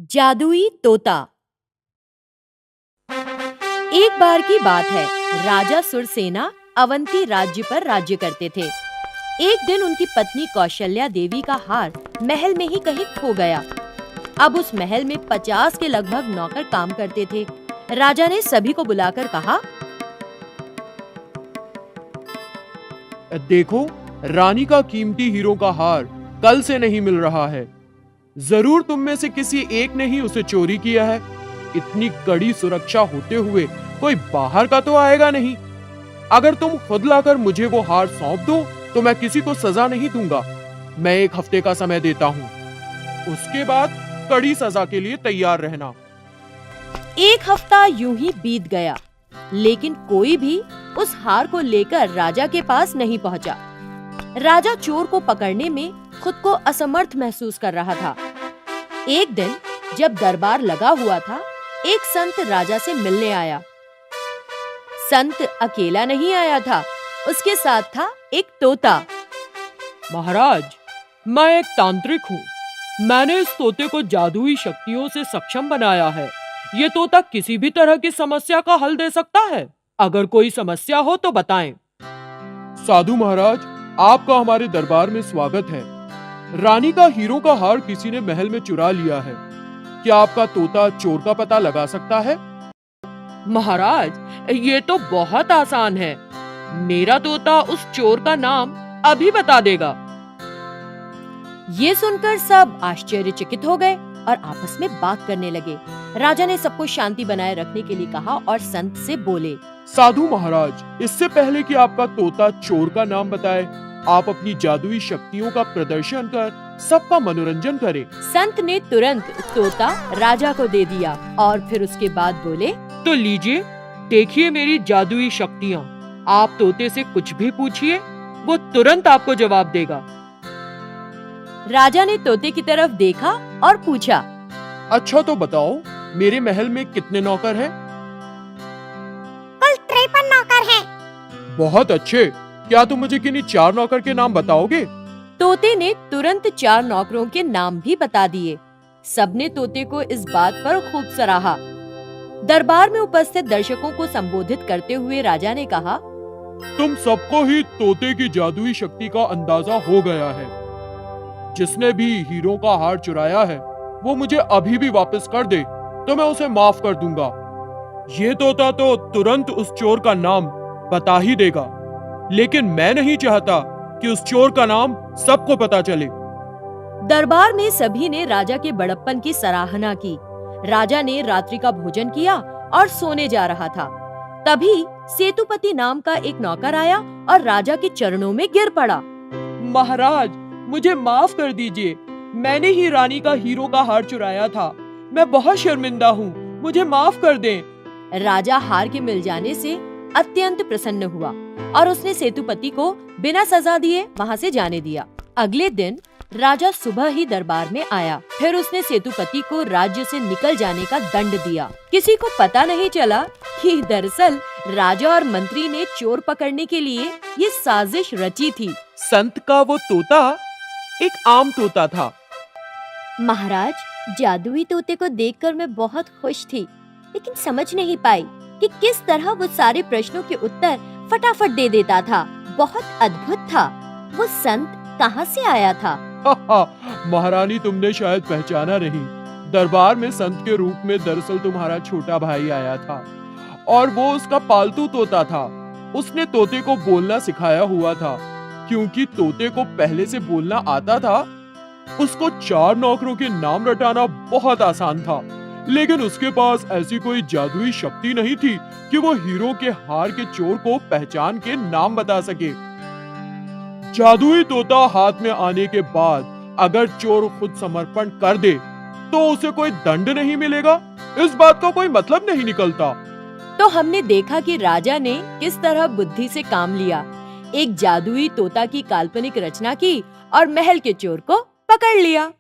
जादुई तोता। एक बार की बात है, राजा सुरसेना अवंती राज्य पर राज्य करते थे। एक दिन उनकी पत्नी कौशल्या देवी का हार महल में ही कहीं खो गया। अब उस महल में 50 के लगभग नौकर काम करते थे। राजा ने सभी को बुलाकर कहा, देखो, रानी का कीमती हीरो का हार कल से नहीं मिल रहा है। जरूर तुम में से किसी एक ने ही उसे चोरी किया है। इतनी कड़ी सुरक्षा होते हुए कोई बाहर का तो आएगा नहीं। अगर तुम खुद लाकर मुझे वो हार सौंप दो तो मैं किसी को सजा नहीं दूंगा। मैं 1 हफ्ते का समय देता हूँ। उसके बाद कड़ी सजा के लिए तैयार रहना। 1 हफ्ता यूं ही बीत गया, लेकिन कोई भी उस हार को लेकर राजा के पास नहीं पहुंचा। राजा चोर को पकड़ने में खुद को असमर्थ महसूस कर रहा था। एक दिन जब दरबार लगा हुआ था, एक संत राजा से मिलने आया। संत अकेला नहीं आया था, उसके साथ था एक तोता। महाराज, मैं एक तांत्रिक हूँ। मैंने इस तोते को जादुई शक्तियों से सक्षम बनाया है। ये तोता किसी भी तरह की समस्या का हल दे सकता है। अगर कोई समस्या हो तो बताएं। साधु महाराज, आपका हमारे दरबार में स्वागत है। रानी का हीरो का हार किसी ने महल में चुरा लिया है। क्या आपका तोता चोर का पता लगा सकता है? महाराज, ये तो बहुत आसान है। मेरा तोता उस चोर का नाम अभी बता देगा। ये सुनकर सब आश्चर्यचकित हो गए और आपस में बात करने लगे। राजा ने सबको शांति बनाए रखने के लिए कहा और संत से बोले, साधु महाराज, इससे पहले कि आपका तोता चोर का नाम बताए, आप अपनी जादुई शक्तियों का प्रदर्शन कर सबका मनोरंजन करें। संत ने तुरंत तोता राजा को दे दिया और फिर उसके बाद बोले, तो लीजिए, देखिए मेरी जादुई शक्तियाँ। आप तोते से कुछ भी पूछिए, वो तुरंत आपको जवाब देगा। राजा ने तोते की तरफ देखा और पूछा, अच्छा तो बताओ, मेरे महल में कितने नौकर हैं? कुल 53 नौकर हैं। बहुत अच्छे। क्या तुम मुझे किन्हीं 4 नौकर के नाम बताओगे? तोते ने तुरंत 4 नौकरों के नाम भी बता दिए। सबने तोते को इस बात पर खूब सराहा। दरबार में उपस्थित दर्शकों को संबोधित करते हुए राजा ने कहा, तुम सबको ही तोते की जादुई शक्ति का अंदाजा हो गया है। जिसने भी हीरो का हार चुराया है, वो मुझे अभी भी वापस कर दे तो मैं उसे माफ कर दूंगा। ये तोता तो तुरंत उस चोर का नाम बता ही देगा, लेकिन मैं नहीं चाहता कि उस चोर का नाम सबको पता चले। दरबार में सभी ने राजा के बड़प्पन की सराहना की। राजा ने रात्रि का भोजन किया और सोने जा रहा था। तभी सेतुपति नाम का एक नौकर आया और राजा के चरणों में गिर पड़ा। महाराज, मुझे माफ कर दीजिए। मैंने ही रानी का हीरो का हार चुराया था। मैं बहुत शर्मिंदा हूँ। मुझे माफ कर दें। राजा हार के मिल जाने से अत्यंत प्रसन्न हुआ और उसने सेतुपति को बिना सजा दिए वहाँ से जाने दिया। अगले दिन राजा सुबह ही दरबार में आया। फिर उसने सेतुपति को राज्य से निकल जाने का दंड दिया। किसी को पता नहीं चला कि दरअसल राजा और मंत्री ने चोर पकड़ने के लिए ये साजिश रची थी। संत का वो तोता एक आम तोता था। महाराज, जादुई तोते को देखकर मैं बहुत खुश थी, लेकिन समझ नहीं पाई कि किस तरह वो सारे प्रश्नों के उत्तर फटाफट दे देता था। बहुत अद्भुत था। वो संत कहाँ से आया था? महारानी, तुमने शायद पहचाना नहीं। दरबार में संत के रूप में दरअसल तुम्हारा छोटा भाई आया था और वो उसका पालतू तोता था। उसने तोते को बोलना सिखाया हुआ था। क्योंकि तोते को पहले से बोलना आता था, उसको 4 नौकरों के नाम रटाना बहुत आसान था। लेकिन उसके पास ऐसी कोई जादुई शक्ति नहीं थी कि वो हीरो के हार के चोर को पहचान के नाम बता सके। जादुई तोता हाथ में आने के बाद अगर चोर खुद समर्पण कर दे तो उसे कोई दंड नहीं मिलेगा। इस बात का कोई मतलब नहीं निकलता। तो हमने देखा कि राजा ने किस तरह बुद्धि से काम लिया। एक जादुई तोता की काल्पनिक रचना की और महल के चोर को पकड़ लिया।